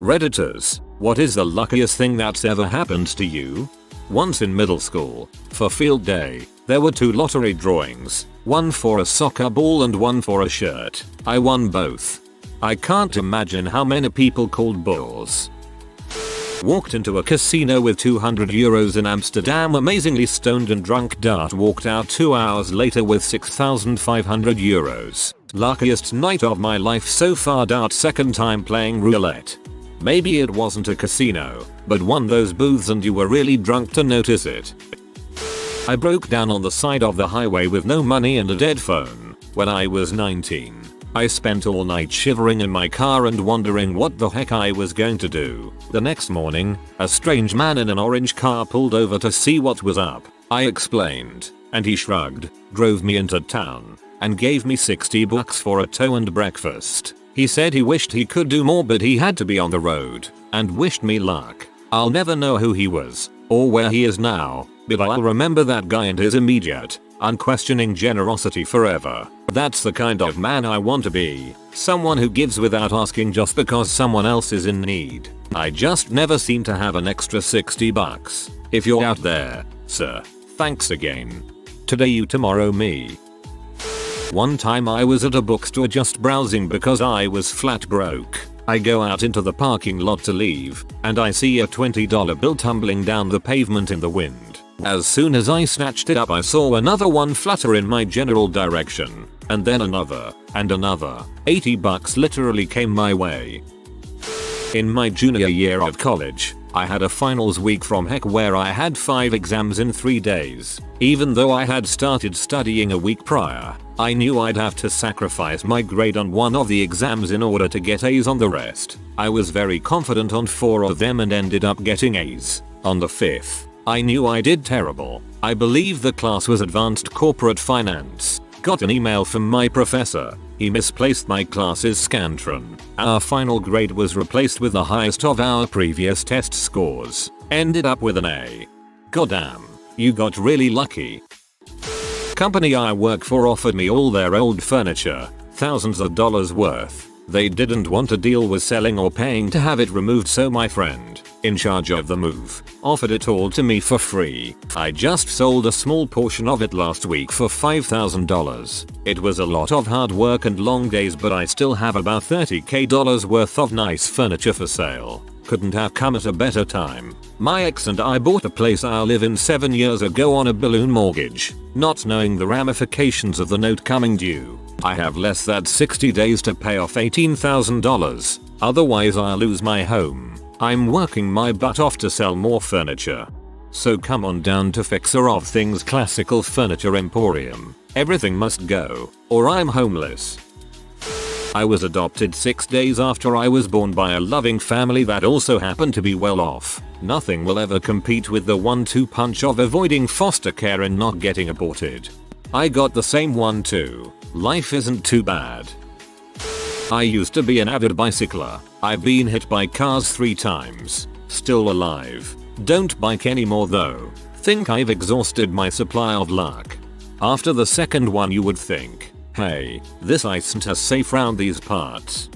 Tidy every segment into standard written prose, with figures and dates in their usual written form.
Redditors, what is the luckiest thing that's ever happened to you? Once in middle school, for field day, there were 2 lottery drawings, one for a soccer ball and one for a shirt. I won both. I can't imagine how many people called balls. Walked into a casino with €200 in Amsterdam, amazingly stoned and drunk. Walked out 2 hours later with €6,500. Luckiest night of my life so far. Second time playing roulette. Maybe it wasn't a casino, but one those booths and you were really drunk to notice it. I broke down on the side of the highway with no money and a dead phone when I was 19. I spent all night shivering in my car and wondering what the heck I was going to do. The next morning, a strange man in an orange car pulled over to see what was up. I explained, and he shrugged, drove me into town, and gave me $60 for a tow and breakfast. He said he wished he could do more but he had to be on the road, and wished me luck. I'll never know who he was, or where he is now, but I'll remember that guy and his immediate, unquestioning generosity forever. That's the kind of man I want to be, someone who gives without asking just because someone else is in need. I just never seem to have an extra $60. If you're out there, sir, thanks again. Today you, tomorrow me. One time I was at a bookstore just browsing because I was flat broke. I go out into the parking lot to leave, and I see a $20 bill tumbling down the pavement in the wind. As soon as I snatched it up, I saw another one flutter in my general direction, and then another, and another. $80 literally came my way. In my junior year of college, I had a finals week from heck where I had 5 exams in 3 days. Even though I had started studying a week prior, I knew I'd have to sacrifice my grade on one of the exams in order to get A's on the rest. I was very confident on 4 of them and ended up getting A's. On the 5th, I knew I did terrible. I believe the class was advanced corporate finance. Got an email from my professor. He misplaced my class's Scantron. Our final grade was replaced with the highest of our previous test scores. Ended up with an A. Goddamn, you got really lucky. Company I work for offered me all their old furniture, thousands of dollars worth. They didn't want to deal with selling or paying to have it removed, so my friend, in charge of the move, offered it all to me for free. I just sold a small portion of it last week for $5,000. It was a lot of hard work and long days, but I still have about $30,000 worth of nice furniture for sale. Couldn't have come at a better time. My ex and I bought a place I'll live in 7 years ago on a balloon mortgage, not knowing the ramifications of the note coming due. I have less than 60 days to pay off $18,000, otherwise I'll lose my home. I'm working my butt off to sell more furniture. So come on down to Fixer of Things Classical Furniture Emporium. Everything must go, or I'm homeless. I was adopted 6 days after I was born by a loving family that also happened to be well off. Nothing will ever compete with the 1-2 punch of avoiding foster care and not getting aborted. I got the same one too. Life isn't too bad. I used to be an avid bicycler. I've been hit by cars 3 times. Still alive. Don't bike anymore though. Think I've exhausted my supply of luck. After the second one you would think, hey, this isn't as safe round these parts.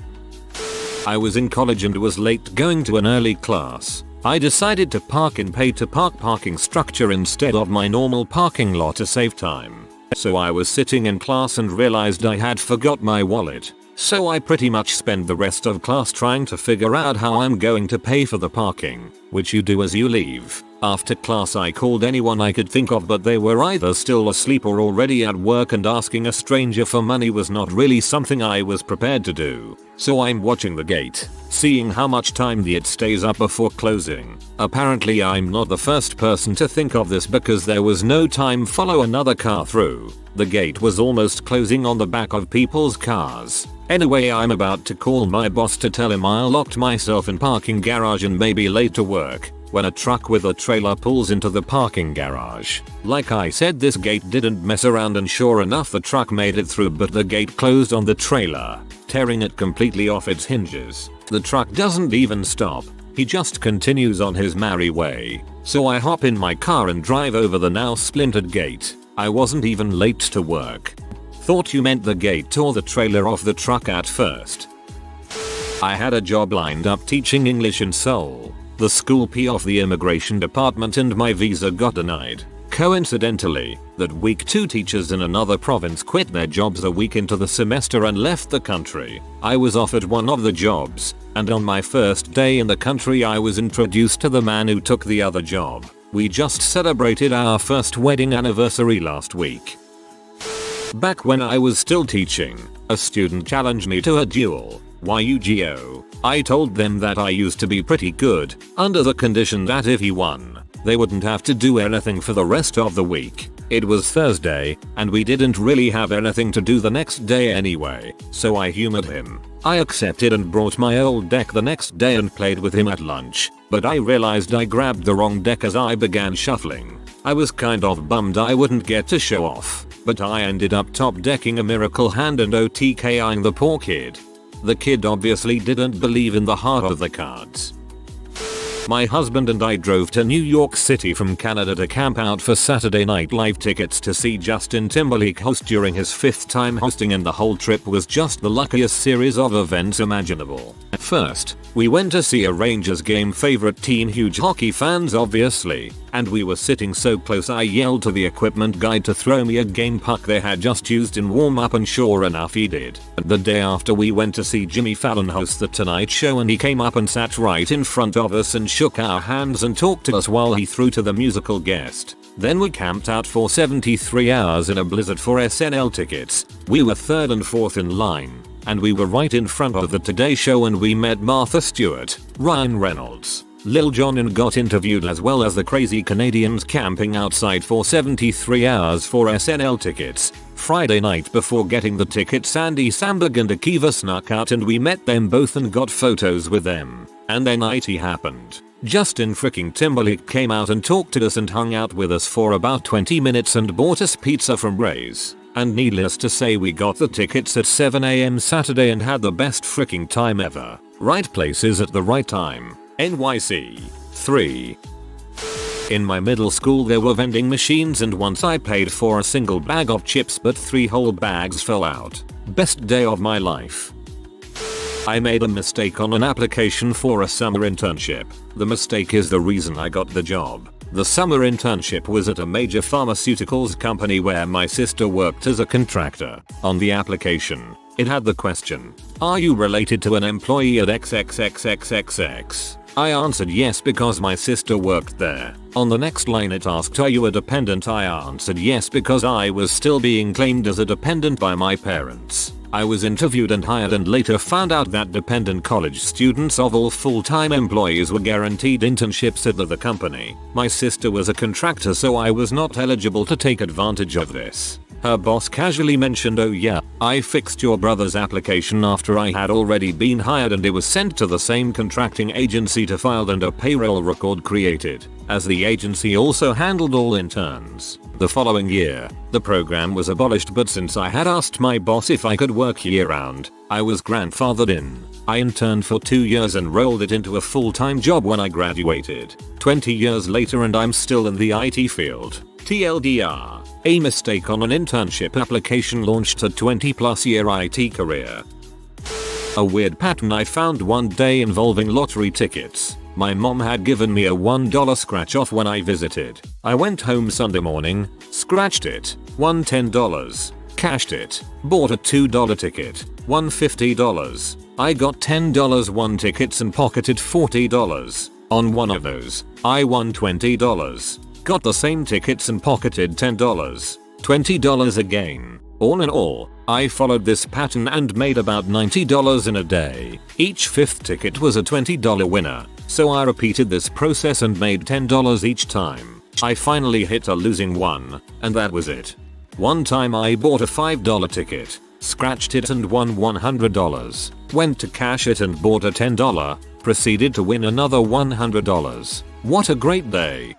I was in college and was late going to an early class. I decided to park in pay-to-park parking structure instead of my normal parking lot to save time. So I was sitting in class and realized I had forgot my wallet. So I pretty much spent the rest of class trying to figure out how I'm going to pay for the parking, which you do as you leave. After class I called anyone I could think of, but they were either still asleep or already at work, and asking a stranger for money was not really something I was prepared to do. So I'm watching the gate, seeing how much time it stays up before closing. Apparently I'm not the first person to think of this because there was no time follow another car through. The gate was almost closing on the back of people's cars. Anyway, I'm about to call my boss to tell him I locked myself in parking garage and may be late to work, when a truck with a trailer pulls into the parking garage. Like I said, this gate didn't mess around, and sure enough the truck made it through, but the gate closed on the trailer, tearing it completely off its hinges. The truck doesn't even stop. He just continues on his merry way. So I hop in my car and drive over the now splintered gate. I wasn't even late to work. Thought you meant the gate tore the trailer off the truck at first. I had a job lined up teaching English in Seoul. The school pee off the immigration department and my visa got denied. Coincidentally, that week 2 teachers in another province quit their jobs a week into the semester and left the country. I was offered one of the jobs, and on my first day in the country I was introduced to the man who took the other job. We just celebrated our first wedding anniversary last week. Back when I was still teaching, a student challenged me to a duel. YUGO. I told them that I used to be pretty good, under the condition that if he won, they wouldn't have to do anything for the rest of the week. It was Thursday, and we didn't really have anything to do the next day anyway, so I humored him. I accepted and brought my old deck the next day and played with him at lunch, but I realized I grabbed the wrong deck as I began shuffling. I was kind of bummed I wouldn't get to show off, but I ended up top decking a miracle hand and OTKing the poor kid. The kid obviously didn't believe in the heart of the cards. My husband and I drove to New York City from Canada to camp out for Saturday Night Live tickets to see Justin Timberlake host during his 5th time hosting, and the whole trip was just the luckiest series of events imaginable. First, we went to see a Rangers game, favorite team, huge hockey fans obviously, and we were sitting so close I yelled to the equipment guy to throw me a game puck they had just used in warm up, and sure enough he did. The day after we went to see Jimmy Fallon host The Tonight Show, and he came up and sat right in front of us and shook our hands and talked to us while he threw to the musical guest. Then we camped out for 73 hours in a blizzard for SNL tickets. We were 3rd and 4th in line, and we were right in front of the Today Show, and we met Martha Stewart, Ryan Reynolds, Lil Jon, and got interviewed, as well as the crazy Canadians camping outside for 73 hours for SNL tickets. Friday night before getting the tickets, Andy Samberg and Akiva snuck out and we met them both and got photos with them. And then IT happened. Justin freaking Timberlake came out and talked to us and hung out with us for about 20 minutes and bought us pizza from Ray's. And needless to say, we got the tickets at 7 AM Saturday and had the best freaking time ever. Right places at the right time. NYC. 3. In my middle school there were vending machines, and once I paid for a single bag of chips but 3 whole bags fell out. Best day of my life. I made a mistake on an application for a summer internship. The mistake is the reason I got the job. The summer internship was at a major pharmaceuticals company where my sister worked as a contractor. On the application, it had the question, "Are you related to an employee at XXXXXX?" I answered yes because my sister worked there. On the next line it asked, "Are you a dependent?" I answered yes because I was still being claimed as a dependent by my parents. I was interviewed and hired, and later found out that dependent college students of all full-time employees were guaranteed internships at the company. My sister was a contractor, so I was not eligible to take advantage of this. Her boss casually mentioned, "Oh yeah, I fixed your brother's application," after I had already been hired, and it was sent to the same contracting agency to file and a payroll record created, as the agency also handled all interns. The following year, the program was abolished, but since I had asked my boss if I could work year-round, I was grandfathered in. I interned for 2 years and rolled it into a full-time job when I graduated. 20 years later and I'm still in the IT field. TLDR. A mistake on an internship application launched a 20+ year IT career. A weird pattern I found one day involving lottery tickets. My mom had given me a $1 scratch off when I visited. I went home Sunday morning, scratched it, won $10, cashed it, bought a $2 ticket, won $50. I got $10 won tickets and pocketed $40. On one of those, I won $20. Got the same tickets and pocketed $10. $20 again. All in all, I followed this pattern and made about $90 in a day. Each 5th ticket was a $20 winner, so I repeated this process and made $10 each time. I finally hit a losing one, and that was it. One time I bought a $5 ticket, scratched it and won $100. Went to cash it and bought a $10, proceeded to win another $100. What a great day.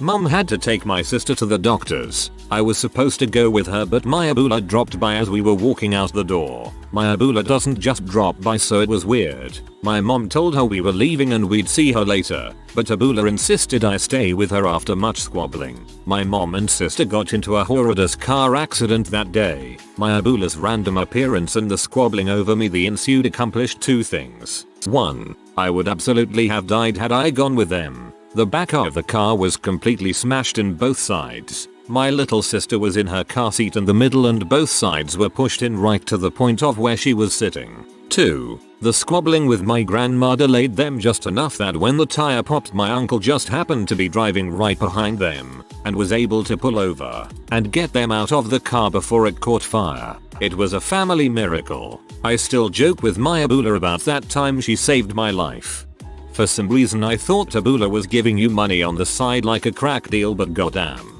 Mom had to take my sister to the doctors. I was supposed to go with her, but my Abula dropped by as we were walking out the door. My Abula doesn't just drop by, so it was weird. My mom told her we were leaving and we'd see her later, but Abula insisted I stay with her after much squabbling. My mom and sister got into a horrendous car accident that day. My Abula's random appearance and the squabbling over me that ensued accomplished two things. 1. I would absolutely have died had I gone with them. The back of the car was completely smashed in both sides. My little sister was in her car seat in the middle and both sides were pushed in right to the point of where she was sitting. 2. The squabbling with my grandma delayed them just enough that when the tire popped, my uncle just happened to be driving right behind them and was able to pull over and get them out of the car before it caught fire. It was a family miracle. I still joke with my Abula about that time she saved my life. For some reason I thought Abula was giving you money on the side like a crack deal, but goddamn.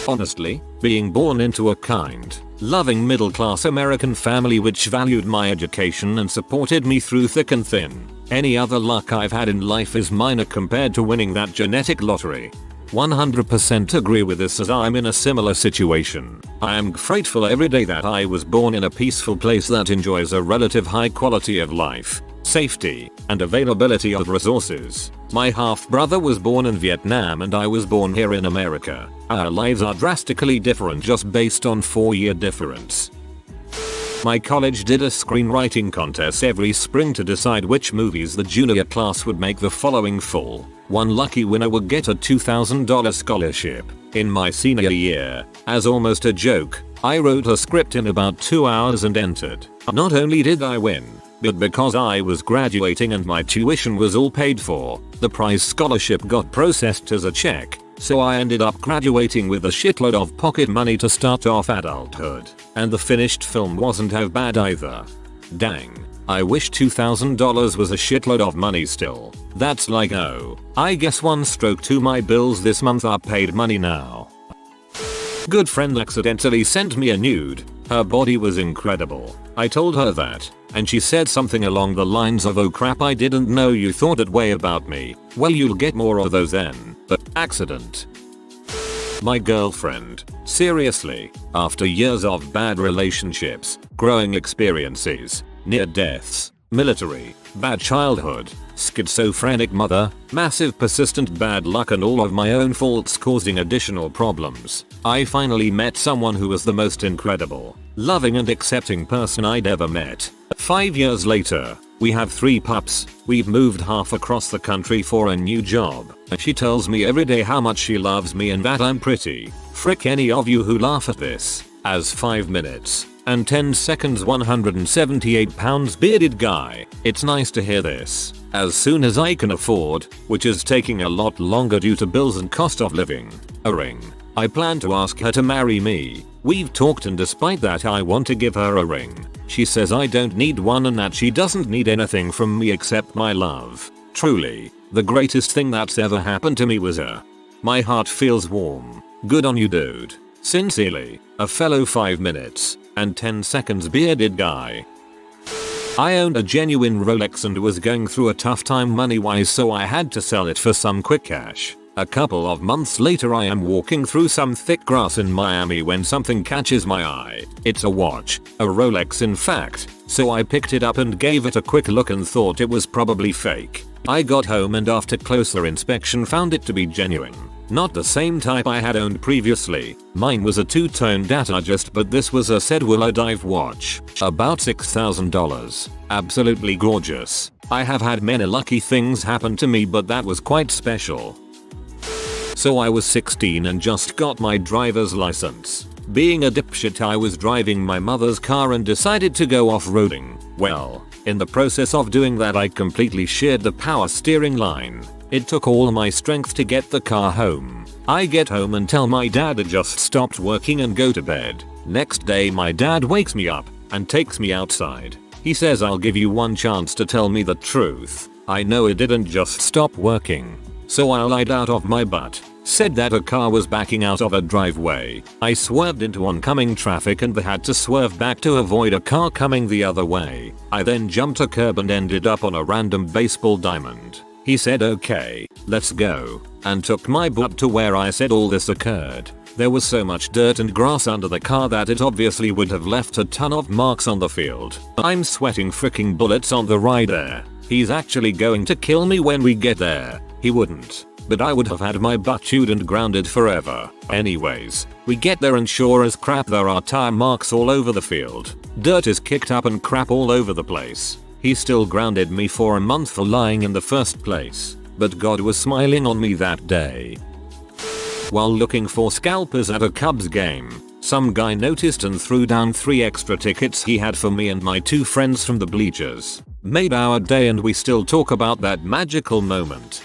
Honestly, being born into a kind, loving middle-class American family which valued my education and supported me through thick and thin. Any other luck I've had in life is minor compared to winning that genetic lottery. 100% agree with this, as I'm in a similar situation. I am grateful every day that I was born in a peaceful place that enjoys a relative high quality of life, safety, and availability of resources. My half-brother was born in Vietnam and I was born here in America. Our lives are drastically different just based on 4-year difference. My college did a screenwriting contest every spring to decide which movies the junior class would make the following fall. One lucky winner would get a $2,000 scholarship. In my senior year, as almost a joke, I wrote a script in about 2 hours and entered. Not only did I win, but because I was graduating and my tuition was all paid for, the prize scholarship got processed as a check, so I ended up graduating with a shitload of pocket money to start off adulthood. And the finished film wasn't half bad either. Dang. I wish $2,000 was a shitload of money still. That's like, oh, I guess one stroke to my bills this month are paid money now. Good friend accidentally sent me a nude. Her body was incredible. I told her that, and she said something along the lines of, "Oh crap, I didn't know you thought that way about me." Well, you'll get more of those then. But accident. My girlfriend. Seriously, after years of bad relationships, growing experiences, near deaths, military, bad childhood, schizophrenic mother, massive persistent bad luck and all of my own faults causing additional problems, I finally met someone who was the most incredible, loving and accepting person I'd ever met. 5 years later, we have 3 pups, we've moved half across the country for a new job, and she tells me every day how much she loves me and that I'm pretty. Frick any of you who laugh at this, as 5 minutes and 10 seconds 178 pounds bearded guy. It's nice to hear this. As soon as I can afford, which is taking a lot longer due to bills and cost of living, a ring, I plan to ask her to marry me. We've talked and despite that I want to give her a ring. She says I don't need one and that she doesn't need anything from me except my love. Truly, the greatest thing that's ever happened to me was her. My heart feels warm. Good on you, dude. Sincerely, a fellow 5 minutes and 10 seconds bearded guy. I owned a genuine Rolex and was going through a tough time money wise, so I had to sell it for some quick cash. A couple of months later I am walking through some thick grass in Miami when something catches my eye. It's a watch, a Rolex in fact, so I picked it up and gave it a quick look and thought it was probably fake. I got home and after closer inspection found it to be genuine. Not the same type I had owned previously. Mine was a two-tone data adjust, but this was a Sedwiller dive watch. About $6,000. Absolutely gorgeous. I have had many lucky things happen to me, but that was quite special. So I was 16 and just got my driver's license. Being a dipshit, I was driving my mother's car and decided to go off-roading. Well, in the process of doing that I completely sheared the power steering line. It took all my strength to get the car home. I get home and tell my dad it just stopped working and go to bed. Next day my dad wakes me up and takes me outside. He says, "I'll give you one chance to tell me the truth." I know it didn't just stop working. So I lied out of my butt. Said that a car was backing out of a driveway. I swerved into oncoming traffic and had to swerve back to avoid a car coming the other way. I then jumped a curb and ended up on a random baseball diamond. He said okay, let's go, and took my butt to where I said all this occurred. There was so much dirt and grass under the car that it obviously would have left a ton of marks on the field. I'm sweating freaking bullets on the ride there. He's actually going to kill me when we get there. He wouldn't, but I would have had my butt chewed and grounded forever. Anyways, we get there and sure as crap there are tire marks all over the field. Dirt is kicked up and crap all over the place. He still grounded me for a month for lying in the first place, but God was smiling on me that day. While looking for scalpers at a Cubs game, some guy noticed and threw down 3 extra tickets he had for me and my 2 friends from the bleachers. Made our day and we still talk about that magical moment.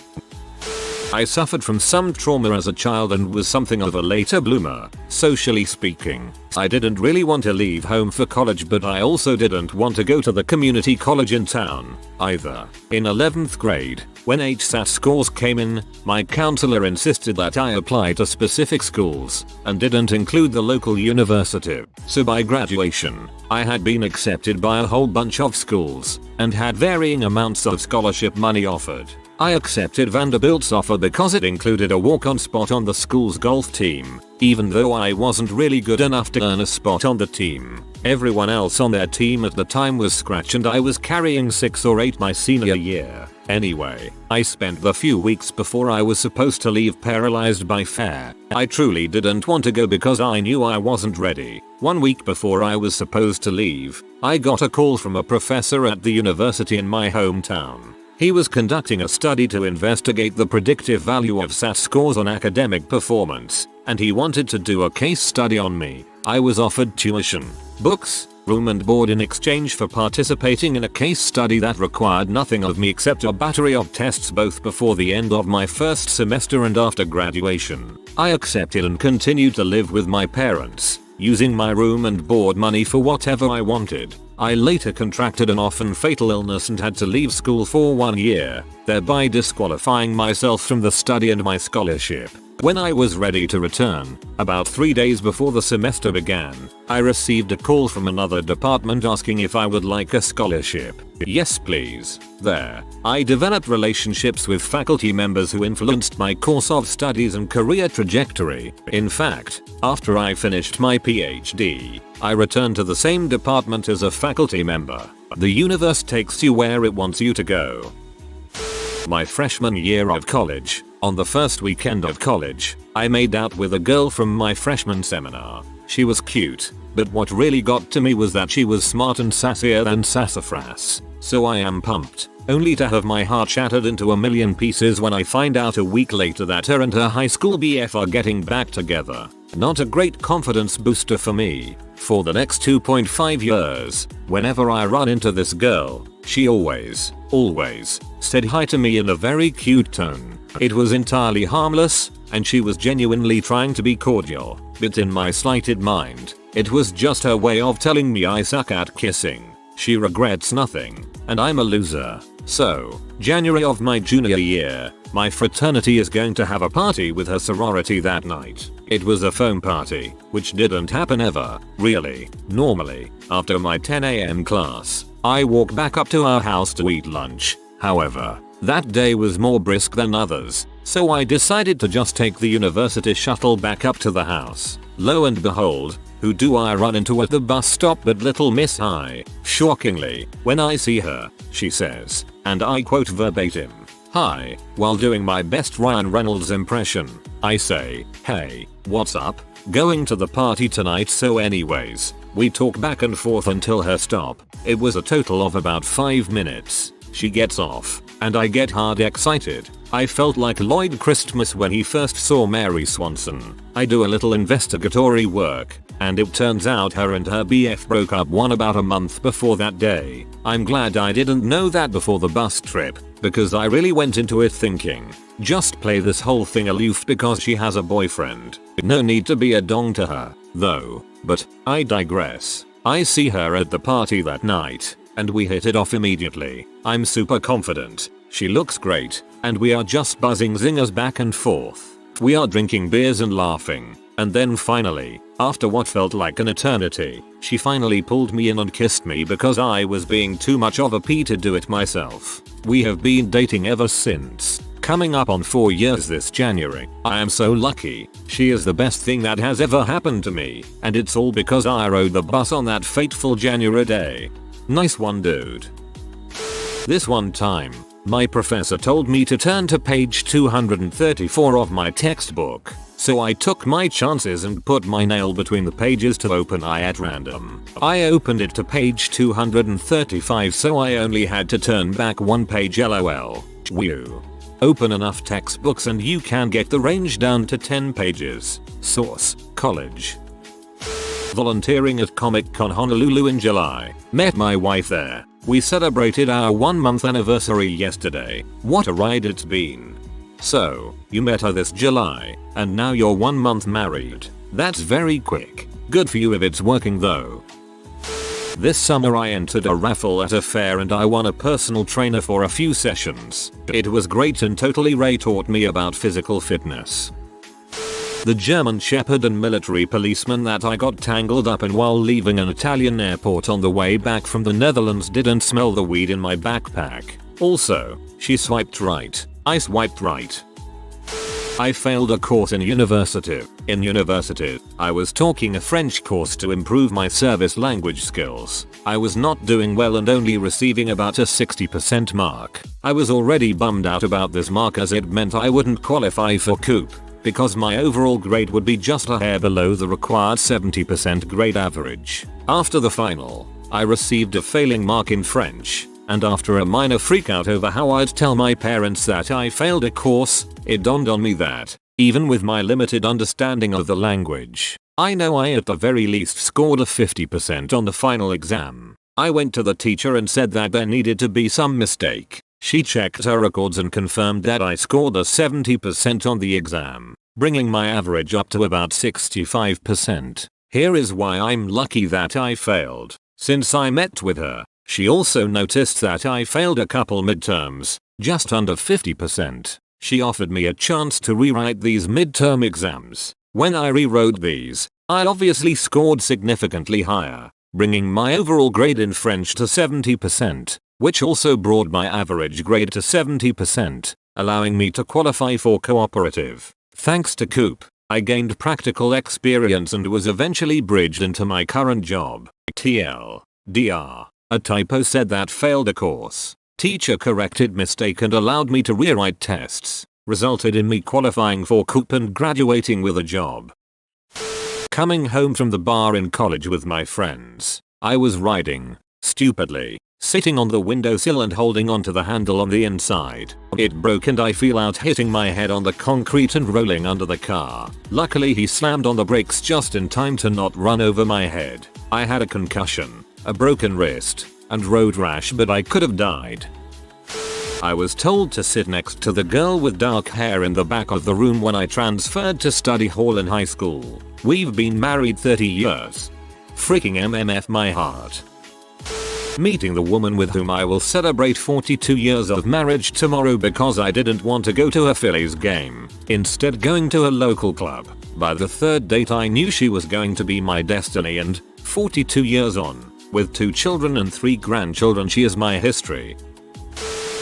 I suffered from some trauma as a child and was something of a later bloomer, socially speaking. I didn't really want to leave home for college, but I also didn't want to go to the community college in town either. In 11th grade, when HSAT scores came in, my counselor insisted that I apply to specific schools and didn't include the local university. So by graduation, I had been accepted by a whole bunch of schools and had varying amounts of scholarship money offered. I accepted Vanderbilt's offer because it included a walk-on spot on the school's golf team, even though I wasn't really good enough to earn a spot on the team. Everyone else on their team at the time was scratch and I was carrying 6 or 8 my senior year. Anyway, I spent the few weeks before I was supposed to leave paralyzed by fear. I truly didn't want to go because I knew I wasn't ready. 1 week before I was supposed to leave, I got a call from a professor at the university in my hometown. He was conducting a study to investigate the predictive value of SAT scores on academic performance, and he wanted to do a case study on me. I was offered tuition, books, room and board in exchange for participating in a case study that required nothing of me except a battery of tests both before the end of my first semester and after graduation. I accepted and continued to live with my parents, using my room and board money for whatever I wanted. I later contracted an often fatal illness and had to leave school for 1 year, thereby disqualifying myself from the study and my scholarship. When I was ready to return, about 3 days before the semester began, I received a call from another department asking if I would like a scholarship. Yes please. There, I developed relationships with faculty members who influenced my course of studies and career trajectory. In fact, after I finished my PhD, I returned to the same department as a faculty member. The universe takes you where it wants you to go. My freshman year of college, on the first weekend of college, I made out with a girl from my freshman seminar. She was cute, but what really got to me was that she was smart and sassier than sassafras. So I am pumped, only to have my heart shattered into a million pieces when I find out a week later that her and her high school BF are getting back together. Not a great confidence booster for me. For the next 2.5 years, whenever I run into this girl, she always said hi to me in a very cute tone. It was entirely harmless, and she was genuinely trying to be cordial, but in my slighted mind, it was just her way of telling me I suck at kissing. She regrets nothing, and I'm a loser. So, January of my junior year, my fraternity is going to have a party with her sorority that night. It was a foam party, which didn't happen ever, really. Normally, after my 10 AM class, I walk back up to our house to eat lunch. However, that day was more brisk than others, so I decided to just take the university shuttle back up to the house. Lo and behold, who do I run into at the bus stop but little Miss Hi. Shockingly, when I see her, she says, and I quote verbatim, "Hi," while doing my best Ryan Reynolds impression. I say, "Hey, what's up? Going to the party tonight?" So anyways, we talk back and forth until her stop. It was a total of about 5 minutes. She gets off, and I get hard excited. I felt like Lloyd Christmas when he first saw Mary Swanson. I do a little investigatory work, and it turns out her and her BF broke up about a month before that day. I'm glad I didn't know that before the bus trip, because I really went into it thinking, just play this whole thing aloof because she has a boyfriend. No need to be a dong to her, though. But, I digress. I see her at the party that night, and we hit it off immediately. I'm super confident. She looks great, and we are just buzzing zingers back and forth. We are drinking beers and laughing, And then finally, after what felt like an eternity, she finally pulled me in and kissed me because I was being too much of a P to do it myself. We have been dating ever since. Coming up on 4 years this January. I am so lucky. She is the best thing that has ever happened to me, and it's all because I rode the bus on that fateful January day. Nice one, dude. This one time, my professor told me to turn to page 234 of my textbook, so I took my chances and put my nail between the pages to open it at random. I opened it to page 235, so I only had to turn back one page. LOL. Whew. Open enough textbooks and you can get the range down to 10 pages. Source: college. Volunteering at Comic Con Honolulu in July. Met my wife there. We celebrated our 1-month anniversary yesterday. What a ride it's been. So, you met her this July, and now you're 1 month married. That's very quick. Good for you if it's working though. This summer I entered a raffle at a fair and I won a personal trainer for a few sessions. It was great and totally Ray taught me about physical fitness. The German Shepherd and military policeman that I got tangled up in while leaving an Italian airport on the way back from the Netherlands didn't smell the weed in my backpack. Also, she swiped right. I swiped right. I failed a course in university. In university, I was taking a French course to improve my service language skills. I was not doing well and only receiving about a 60% mark. I was already bummed out about this mark as it meant I wouldn't qualify for COOP, because my overall grade would be just a hair below the required 70% grade average. After the final, I received a failing mark in French. And after a minor freakout over how I'd tell my parents that I failed a course, it dawned on me that, even with my limited understanding of the language, I know I at the very least scored a 50% on the final exam. I went to the teacher and said that there needed to be some mistake. She checked her records and confirmed that I scored a 70% on the exam, bringing my average up to about 65%. Here is why I'm lucky that I failed. Since I met with her, she also noticed that I failed a couple midterms, just under 50%. She offered me a chance to rewrite these midterm exams. When I rewrote these, I obviously scored significantly higher, bringing my overall grade in French to 70%, which also brought my average grade to 70%, allowing me to qualify for cooperative. Thanks to COOP, I gained practical experience and was eventually bridged into my current job. TLDR. A typo said that failed a course. Teacher corrected mistake and allowed me to rewrite tests. Resulted in me qualifying for COOP and graduating with a job. Coming home from the bar in college with my friends. I was riding, stupidly, sitting on the windowsill and holding onto the handle on the inside. It broke and I fell out hitting my head on the concrete and rolling under the car. Luckily he slammed on the brakes just in time to not run over my head. I had a concussion, a broken wrist, and road rash, but I could have died. I was told to sit next to the girl with dark hair in the back of the room when I transferred to study hall in high school. We've been married 30 years. Freaking MMF my heart. Meeting the woman with whom I will celebrate 42 years of marriage tomorrow because I didn't want to go to a Phillies game, instead going to a local club. By the third date I knew she was going to be my destiny, and 42 years on, with 2 children and 3 grandchildren, she is my history.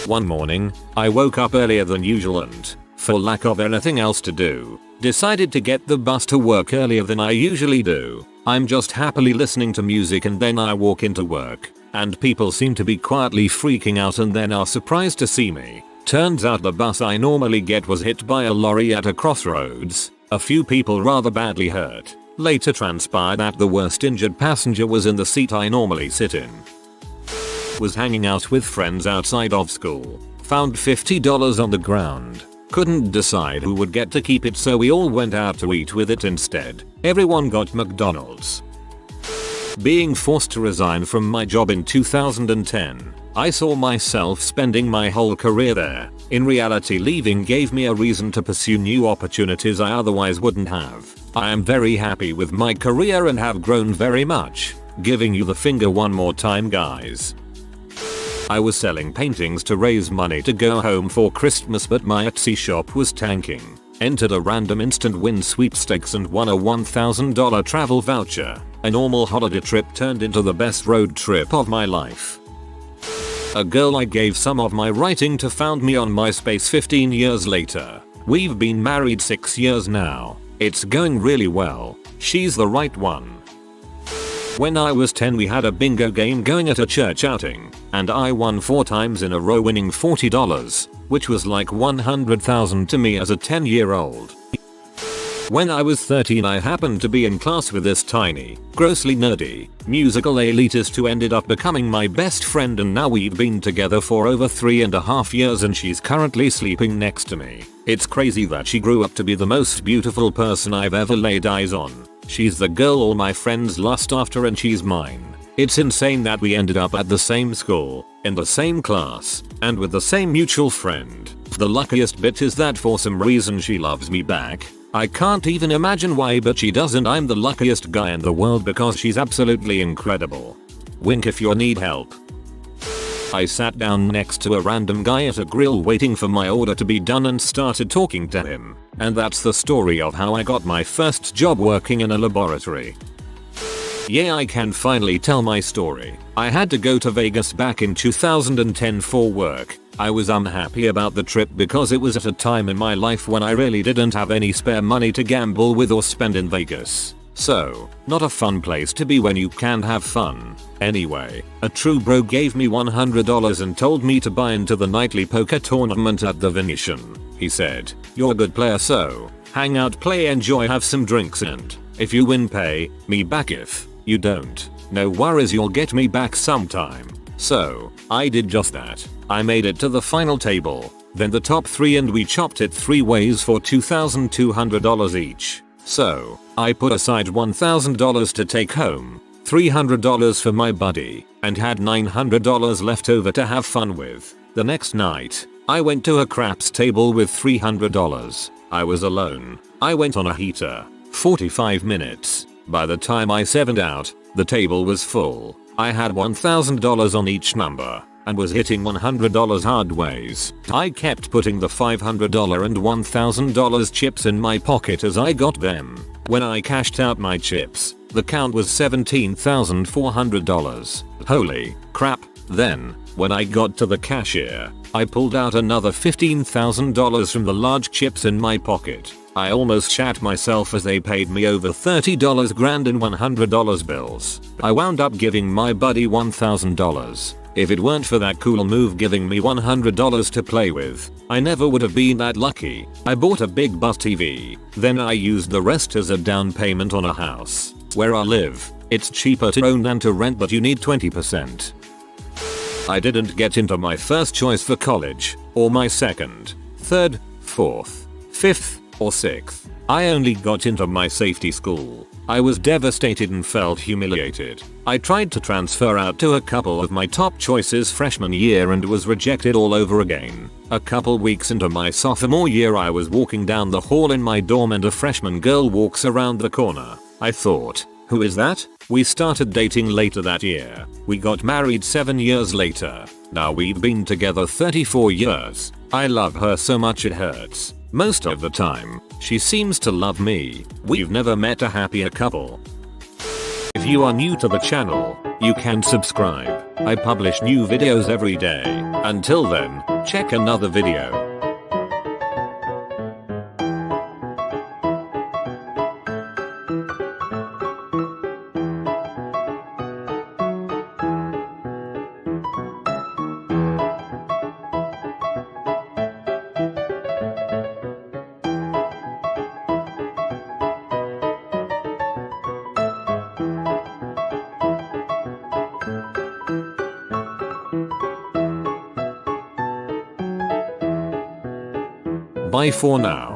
One morning, I woke up earlier than usual and, for lack of anything else to do, decided to get the bus to work earlier than I usually do. I'm just happily listening to music and then I walk into work, and people seem to be quietly freaking out and then are surprised to see me. Turns out the bus I normally get was hit by a lorry at a crossroads, a few people rather badly hurt. Later transpired that the worst injured passenger was in the seat I normally sit in. Was hanging out with friends outside of school. Found $50 on the ground. Couldn't decide who would get to keep it, so we all went out to eat with it instead. Everyone got McDonald's. Being forced to resign from my job in 2010, I saw myself spending my whole career there. In reality, leaving gave me a reason to pursue new opportunities I otherwise wouldn't have. I am very happy with my career and have grown very much. Giving you the finger one more time, guys. I was selling paintings to raise money to go home for Christmas, but my Etsy shop was tanking. entered a random instant win sweepstakes and won a $1,000 travel voucher. A normal holiday trip turned into the best road trip of my life. A girl I gave some of my writing to found me on MySpace 15 years later. We've been married 6 years now. It's going really well. She's the right one. When I was 10 we had a bingo game going at a church outing, and I won 4 times in a row, winning $40, which was like $100,000 to me as a 10-year-old. When I was 13 I happened to be in class with this tiny, grossly nerdy, musical elitist who ended up becoming my best friend, and now we've been together for over 3.5 years and she's currently sleeping next to me. It's crazy that she grew up to be the most beautiful person I've ever laid eyes on. She's the girl all my friends lust after and she's mine. It's insane that we ended up at the same school, in the same class, and with the same mutual friend. The luckiest bit is that for some reason she loves me back. I can't even imagine why, but she does, and I'm the luckiest guy in the world because she's absolutely incredible. Wink if you need help. I sat down next to a random guy at a grill waiting for my order to be done and started talking to him. And that's the story of how I got my first job working in a laboratory. Yeah, I can finally tell my story. I had to go to Vegas back in 2010 for work. I was unhappy about the trip because it was at a time in my life when I really didn't have any spare money to gamble with or spend in Vegas. So, not a fun place to be when you can have fun. Anyway, a true bro gave me $100 and told me to buy into the nightly poker tournament at the Venetian. He said, "You're a good player, so hang out, play, enjoy, have some drinks, and if you win pay me back. If you don't, no worries, you'll get me back sometime." So, I did just that. I made it to the final table, then the top 3, and we chopped it 3 ways for $2,200 each. So, I put aside $1,000 to take home, $300 for my buddy, and had $900 left over to have fun with. The next night, I went to a craps table with $300. I was alone. I went on a heater. 45 minutes. By the time I sevened out, the table was full. I had $1,000 on each number and was hitting $100 hard ways. I kept putting the $500 and $1,000 chips in my pocket as I got them. When I cashed out my chips, the count was $17,400. Holy crap. Then, when I got to the cashier, I pulled out another $15,000 from the large chips in my pocket. I almost shat myself as they paid me over $30 grand in $100 bills. I wound up giving my buddy $1,000. If it weren't for that cool move giving me $100 to play with, I never would have been that lucky. I bought a big bus TV. Then I used the rest as a down payment on a house. Where I live, it's cheaper to own than to rent, but you need 20%. I didn't get into my first choice for college, or my second, third, fourth, fifth, or sixth. I only got into my safety school. I was devastated and felt humiliated. I tried to transfer out to a couple of my top choices freshman year and was rejected all over again. A couple weeks into my sophomore year I was walking down the hall in my dorm and a freshman girl walks around the corner. I thought, who is that? We started dating later that year. We got married 7 years later. Now we've been together 34 years. I love her so much it hurts. Most of the time, she seems to love me. We've never met a happier couple. If you are new to the channel, you can subscribe. I publish new videos every day. Until then, check another video. Bye for now.